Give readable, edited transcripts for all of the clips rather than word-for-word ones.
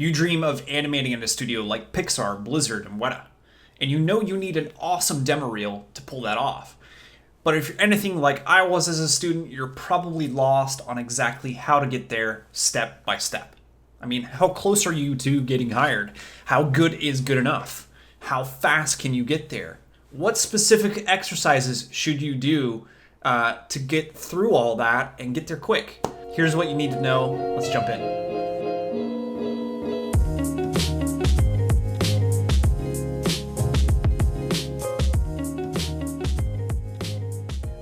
You dream of animating in a studio like Pixar, Blizzard, and Weta, and you know you need an awesome demo reel to pull that off. But if you're anything like I was as a student, you're probably lost on exactly how to get there step by step. I mean, how close are you to getting hired? How good is good enough? How fast can you get there? What specific exercises should you do to get through all that and get there quick? Here's what you need to know. Let's jump in.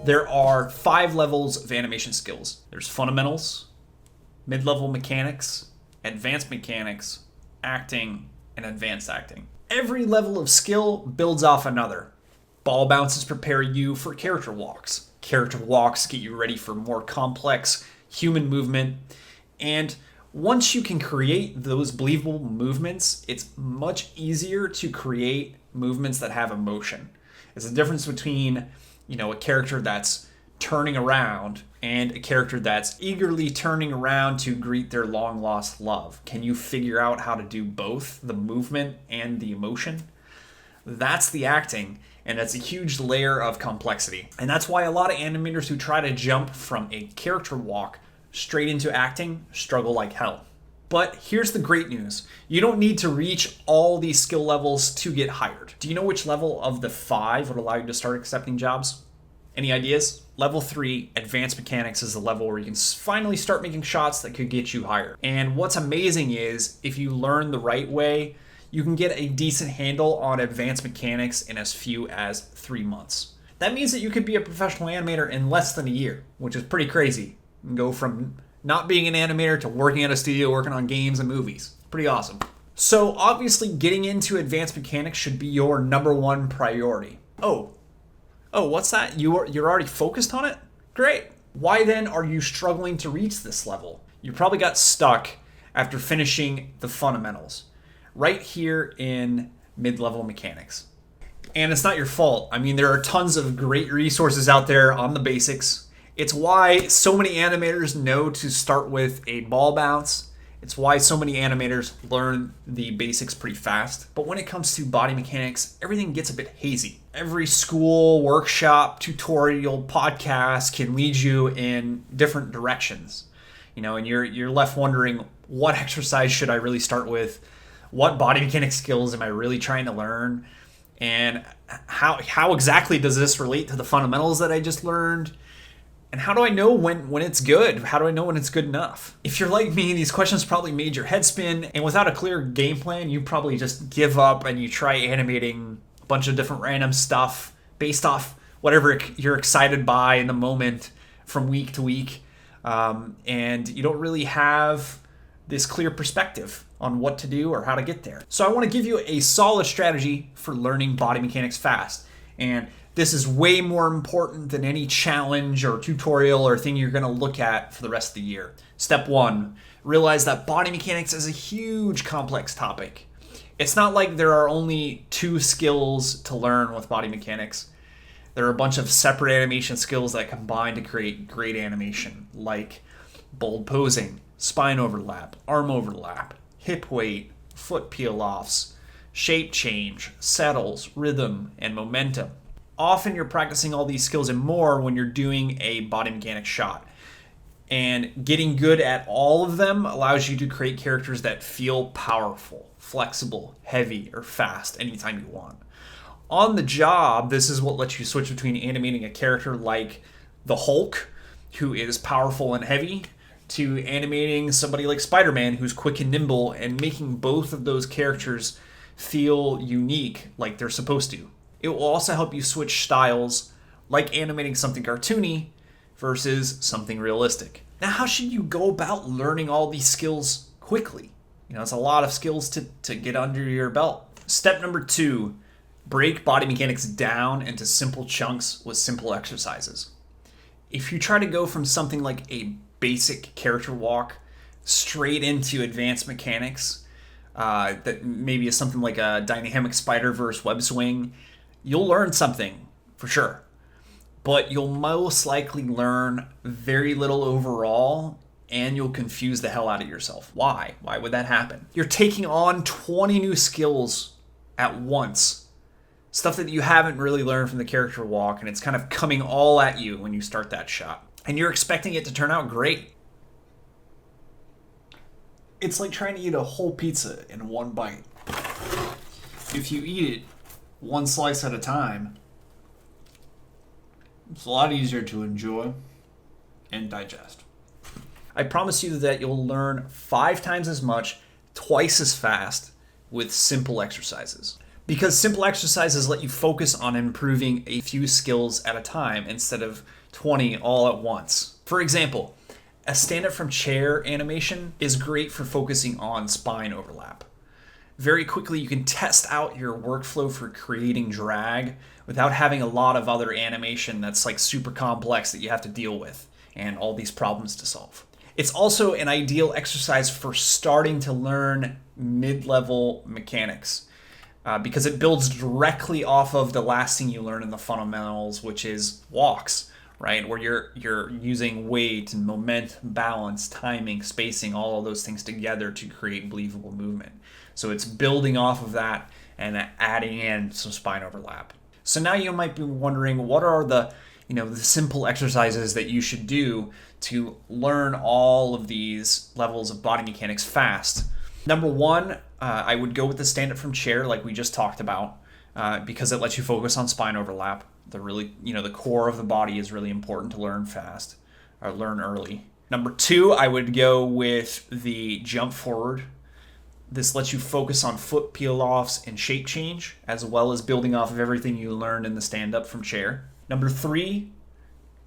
There are 5 levels of animation skills. There's fundamentals, mid-level mechanics, advanced mechanics, acting, and advanced acting. Every level of skill builds off another. Ball bounces prepare you for character walks. Character walks get you ready for more complex human movement. And once you can create those believable movements, it's much easier to create movements that have emotion. It's the difference between a character that's turning around and a character that's eagerly turning around to greet their long lost love. Can you figure out how to do both the movement and the emotion? That's the acting, and that's a huge layer of complexity. And that's why a lot of animators who try to jump from a character walk straight into acting struggle like hell. But here's the great news. You don't need to reach all these skill levels to get hired. Do you know which level of the 5 would allow you to start accepting jobs? Any ideas? Level 3, Advanced Mechanics, is the level where you can finally start making shots that could get you hired. And what's amazing is, if you learn the right way, you can get a decent handle on Advanced Mechanics in as few as 3 months. That means that you could be a professional animator in less than a year, which is pretty crazy. You can go from not being an animator to working at a studio, working on games and movies. Pretty awesome. So obviously getting into Advanced Mechanics should be your number 1 priority. Oh, what's that? You're already focused on it? Great. Why then are you struggling to reach this level? You probably got stuck after finishing the fundamentals right here in mid-level mechanics. And it's not your fault. I mean, there are tons of great resources out there on the basics. It's why so many animators know to start with a ball bounce. It's why so many animators learn the basics pretty fast. But when it comes to body mechanics, everything gets a bit hazy. Every school, workshop, tutorial, podcast can lead you in different directions. And you're left wondering, what exercise should I really start with? What body mechanic skills am I really trying to learn? And how exactly does this relate to the fundamentals that I just learned? And how do I know when it's good? How do I know when it's good enough? If you're like me, these questions probably made your head spin, and without a clear game plan, you probably just give up and you try animating a bunch of different random stuff based off whatever you're excited by in the moment from week to week. And you don't really have this clear perspective on what to do or how to get there. So I want to give you a solid strategy for learning body mechanics fast. And this is way more important than any challenge or tutorial or thing you're going to look at for the rest of the year. Step 1, realize that body mechanics is a huge complex topic. It's not like there are only 2 skills to learn with body mechanics. There are a bunch of separate animation skills that combine to create great animation, like bold posing, spine overlap, arm overlap, hip weight, foot peel-offs, shape change, settles, rhythm, and momentum. Often you're practicing all these skills and more when you're doing a body mechanics shot. And getting good at all of them allows you to create characters that feel powerful, flexible, heavy, or fast anytime you want. On the job, this is what lets you switch between animating a character like the Hulk, who is powerful and heavy, to animating somebody like Spider-Man, who's quick and nimble, and making both of those characters feel unique like they're supposed to. It will also help you switch styles, like animating something cartoony versus something realistic. Now, how should you go about learning all these skills quickly? It's a lot of skills to get under your belt. Step number 2, break body mechanics down into simple chunks with simple exercises. If you try to go from something like a basic character walk straight into advanced mechanics, that maybe is something like a dynamic Spider-Verse web swing, you'll learn something for sure, but you'll most likely learn very little overall, and you'll confuse the hell out of yourself. Why? Why would that happen? You're taking on 20 new skills at once. Stuff that you haven't really learned from the character walk, and it's kind of coming all at you when you start that shot. And you're expecting it to turn out great. It's like trying to eat a whole pizza in one bite. If you eat it one slice at a time, it's a lot easier to enjoy and digest. I promise you that you'll learn 5 times as much, twice as fast, with simple exercises. Because simple exercises let you focus on improving a few skills at a time instead of 20 all at once. For example, a stand-up from chair animation is great for focusing on spine overlap. Very quickly, you can test out your workflow for creating drag without having a lot of other animation that's like super complex that you have to deal with and all these problems to solve. It's also an ideal exercise for starting to learn mid-level mechanics because it builds directly off of the last thing you learn in the fundamentals, which is walks, right? Where you're using weight and momentum, balance, timing, spacing, all of those things together to create believable movement. So it's building off of that and adding in some spine overlap. So now you might be wondering, what are the simple exercises that you should do to learn all of these levels of body mechanics fast? Number one, I would go with the stand-up from chair, like we just talked about, because it lets you focus on spine overlap. The core of the body is really important to learn fast, or learn early. Number two, I would go with the jump forward. This lets you focus on foot peel-offs and shape change, as well as building off of everything you learned in the stand-up from chair. Number three,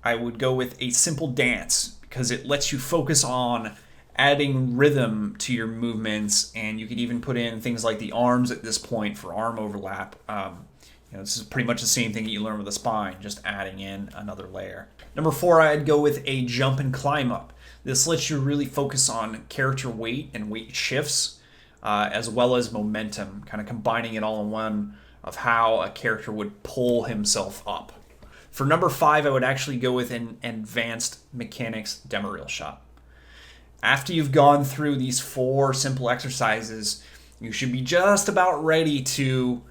I would go with a simple dance, because it lets you focus on adding rhythm to your movements, and you could even put in things like the arms at this point for arm overlap. This is pretty much the same thing that you learn with the spine, just adding in another layer. Number four, I'd go with a jump and climb up. This lets you really focus on character weight and weight shifts, as well as momentum, kind of combining it all in one of how a character would pull himself up. For number five, I would actually go with an advanced mechanics demo reel shot. After you've gone through these 4 simple exercises, you should be just about ready to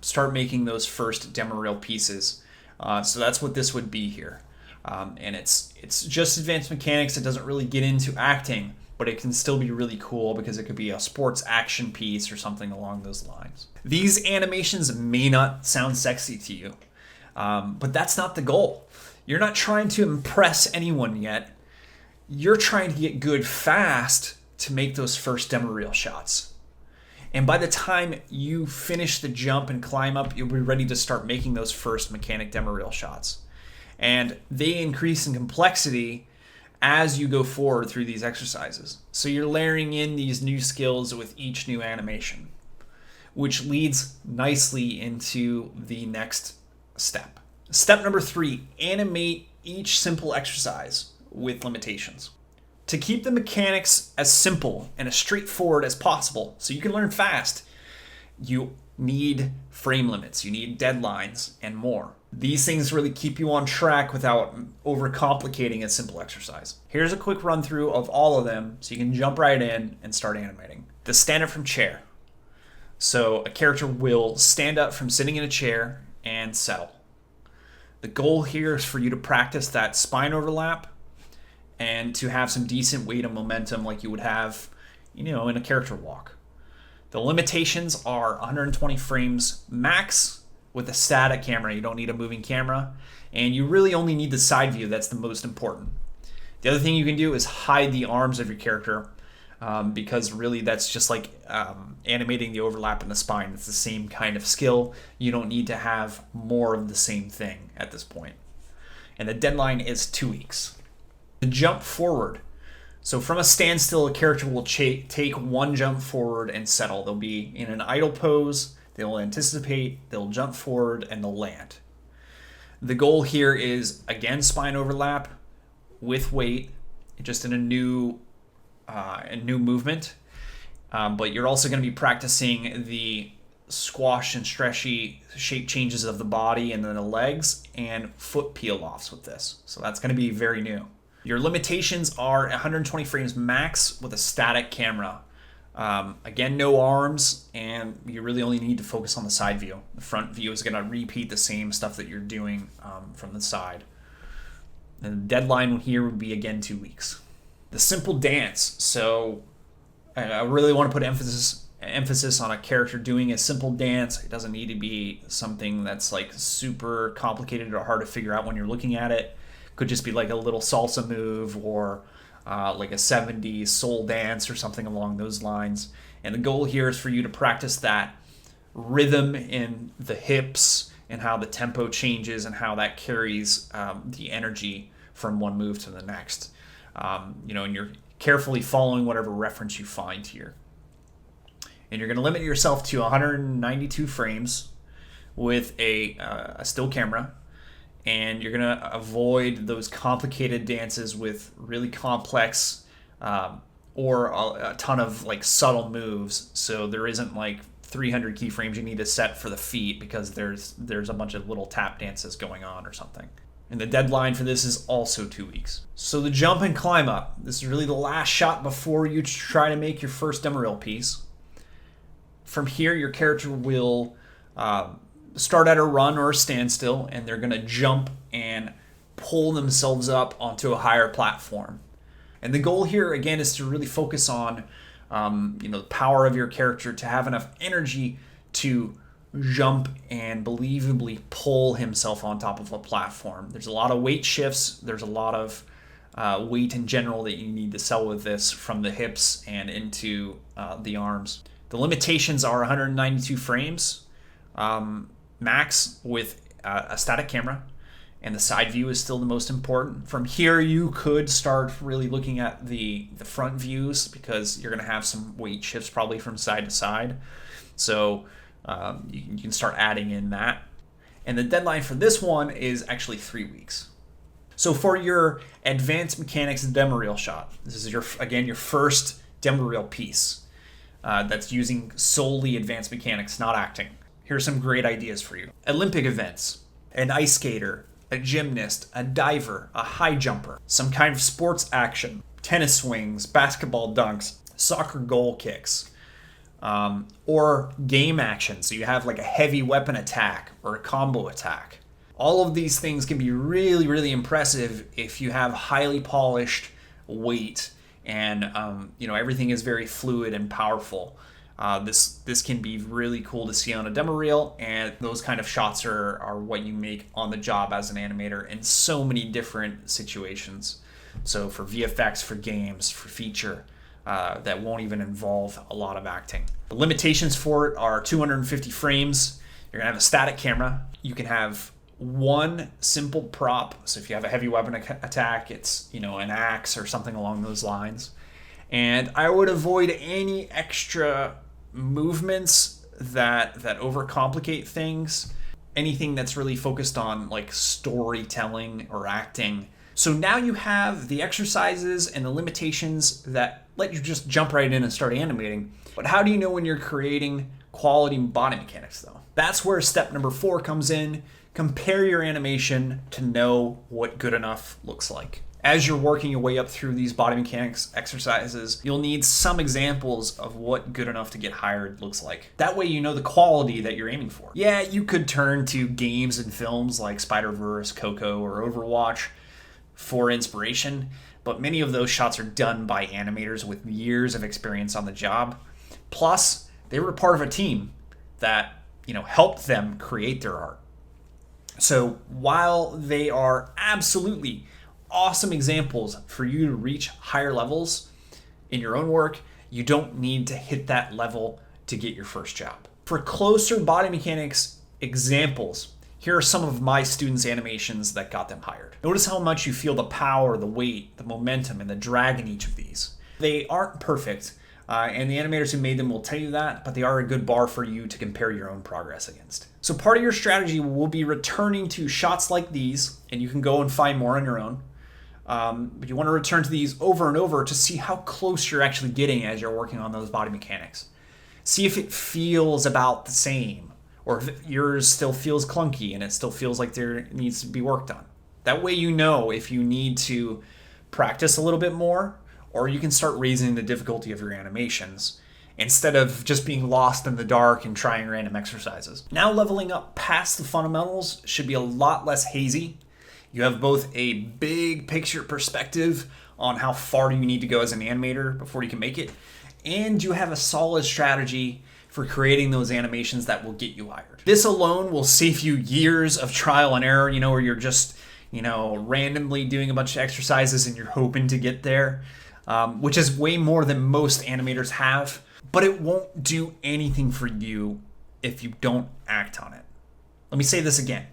start making those first demo reel pieces. So that's what this would be here. And it's just advanced mechanics. It doesn't really get into acting, but it can still be really cool because it could be a sports action piece or something along those lines. These animations may not sound sexy to you, but that's not the goal. You're not trying to impress anyone yet. You're trying to get good fast to make those first demo reel shots. And by the time you finish the jump and climb up, you'll be ready to start making those first mechanic demo reel shots. And they increase in complexity as you go forward through these exercises. So you're layering in these new skills with each new animation, which leads nicely into the next step. Step number 3, animate each simple exercise with limitations. To keep the mechanics as simple and as straightforward as possible so you can learn fast, you need frame limits, you need deadlines, and more. These things really keep you on track without overcomplicating a simple exercise. Here's a quick run through of all of them so you can jump right in and start animating. The stand up from chair. So a character will stand up from sitting in a chair and settle. The goal here is for you to practice that spine overlap and to have some decent weight and momentum like you would have, in a character walk. The limitations are 120 frames max with a static camera. You don't need a moving camera, and you really only need the side view. That's the most important. The other thing you can do is hide the arms of your character, because really that's just like animating the overlap in the spine. It's the same kind of skill. You don't need to have more of the same thing at this point. And the deadline is 2 weeks. The jump forward. So from a standstill, a character will take one jump forward and settle. They'll be in an idle pose, they'll anticipate, they'll jump forward, and they'll land. The goal here is, again, spine overlap with weight, just in a new movement. But you're also going to be practicing the squash and stretchy shape changes of the body and then the legs and foot peel-offs with this. So that's going to be very new. Your limitations are 120 frames max with a static camera. Again, no arms, and you really only need to focus on the side view. The front view is going to repeat the same stuff that you're doing from the side. And the deadline here would be, again, 2 weeks. The simple dance. So I really want to put emphasis on a character doing a simple dance. It doesn't need to be something that's like super complicated or hard to figure out when you're looking at it. Could just be like a little salsa move or like a 70s soul dance or something along those lines. And the goal here is for you to practice that rhythm in the hips and how the tempo changes and how that carries the energy from one move to the next. And you're carefully following whatever reference you find here. And you're going to limit yourself to 192 frames with a still camera. And you're going to avoid those complicated dances with really complex or a ton of like subtle moves. So there isn't like 300 keyframes you need to set for the feet because there's a bunch of little tap dances going on or something. And the deadline for this is also 2 weeks. So the jump and climb up. This is really the last shot before you try to make your first demo reel piece. From here, your character will start at a run or a standstill, and they're going to jump and pull themselves up onto a higher platform. And the goal here, again, is to really focus on the power of your character to have enough energy to jump and believably pull himself on top of a platform. There's a lot of weight shifts. There's a lot of weight in general that you need to sell with this from the hips and into the arms. The limitations are 192 frames max with a static camera, and the side view is still the most important. From here, you could start really looking at the front views because you're going to have some weight shifts probably from side to side. So you can start adding in that. And the deadline for this one is actually 3 weeks. So for your advanced mechanics demo reel shot, this is your first demo reel piece that's using solely advanced mechanics, not acting. Here's some great ideas for you. Olympic events, an ice skater, a gymnast, a diver, a high jumper, some kind of sports action, tennis swings, basketball dunks, soccer goal kicks, or game action. So you have like a heavy weapon attack or a combo attack. All of these things can be really, really impressive if you have highly polished weight and everything is very fluid and powerful. This can be really cool to see on a demo reel, and those kind of shots are what you make on the job as an animator in so many different situations. So for VFX, for games, for feature, that won't even involve a lot of acting. The limitations for it are 250 frames. You're gonna have a static camera. You can have one simple prop. So if you have a heavy weapon attack, it's an axe or something along those lines. And I would avoid any extra movements that overcomplicate things. Anything that's really focused on like storytelling or acting. So now you have the exercises and the limitations that let you just jump right in and start animating. But how do you know when you're creating quality body mechanics though? That's where step number 4 comes in. Compare your animation to know what good enough looks like. As you're working your way up through these body mechanics exercises, you'll need some examples of what good enough to get hired looks like. That way you know the quality that you're aiming for. Yeah, you could turn to games and films like Spider-Verse, Coco, or Overwatch for inspiration, but many of those shots are done by animators with years of experience on the job. Plus, they were part of a team that, helped them create their art. So while they are absolutely awesome examples for you to reach higher levels in your own work, you don't need to hit that level to get your first job. For closer body mechanics examples, here are some of my students' animations that got them hired. Notice how much you feel the power, the weight, the momentum, and the drag in each of these. They aren't perfect, and the animators who made them will tell you that, but they are a good bar for you to compare your own progress against. So part of your strategy will be returning to shots like these, and you can go and find more on your own. But you want to return to these over and over to see how close you're actually getting as you're working on those body mechanics. See if it feels about the same, or if yours still feels clunky and it still feels like there needs to be worked on. That way you know if you need to practice a little bit more, or you can start raising the difficulty of your animations instead of just being lost in the dark and trying random exercises. Now leveling up past the fundamentals should be a lot less hazy. You have both a big picture perspective on how far you need to go as an animator before you can make it, and you have a solid strategy for creating those animations that will get you hired. This alone will save you years of trial and error, where you're just, randomly doing a bunch of exercises and you're hoping to get there, which is way more than most animators have. But it won't do anything for you if you don't act on it. Let me say this again.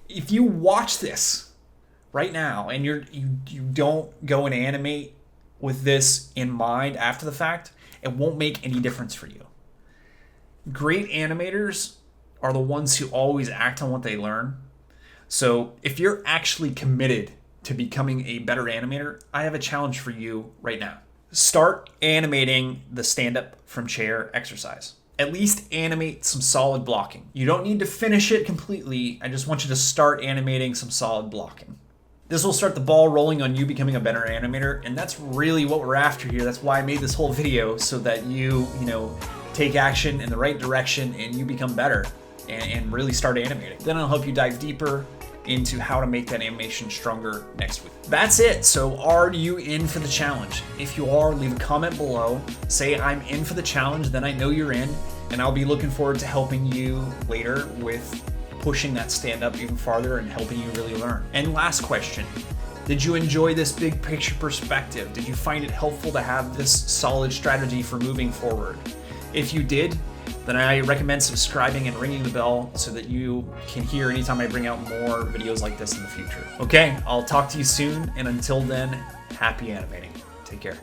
If you watch this right now and you don't go and animate with this in mind after the fact, it won't make any difference for you. Great animators are the ones who always act on what they learn. So if you're actually committed to becoming a better animator, I have a challenge for you right now. Start animating the stand-up from chair exercise. At least animate some solid blocking. You don't need to finish it completely. I just want you to start animating some solid blocking. This will start the ball rolling on you becoming a better animator, and that's really what we're after here. That's why I made this whole video, so that you take action in the right direction and you become better and really start animating. Then I'll help you dive deeper into how to make that animation stronger next week. That's it. So are you in for the challenge? If you are, leave a comment below. Say I'm in for the challenge, then I know you're in, and I'll be looking forward to helping you later with pushing that stand up even farther and helping you really learn. And last question, did you enjoy this big picture perspective? Did you find it helpful to have this solid strategy for moving forward? If you did, then I recommend subscribing and ringing the bell so that you can hear anytime I bring out more videos like this in the future. Okay, I'll talk to you soon, and until then, happy animating. Take care.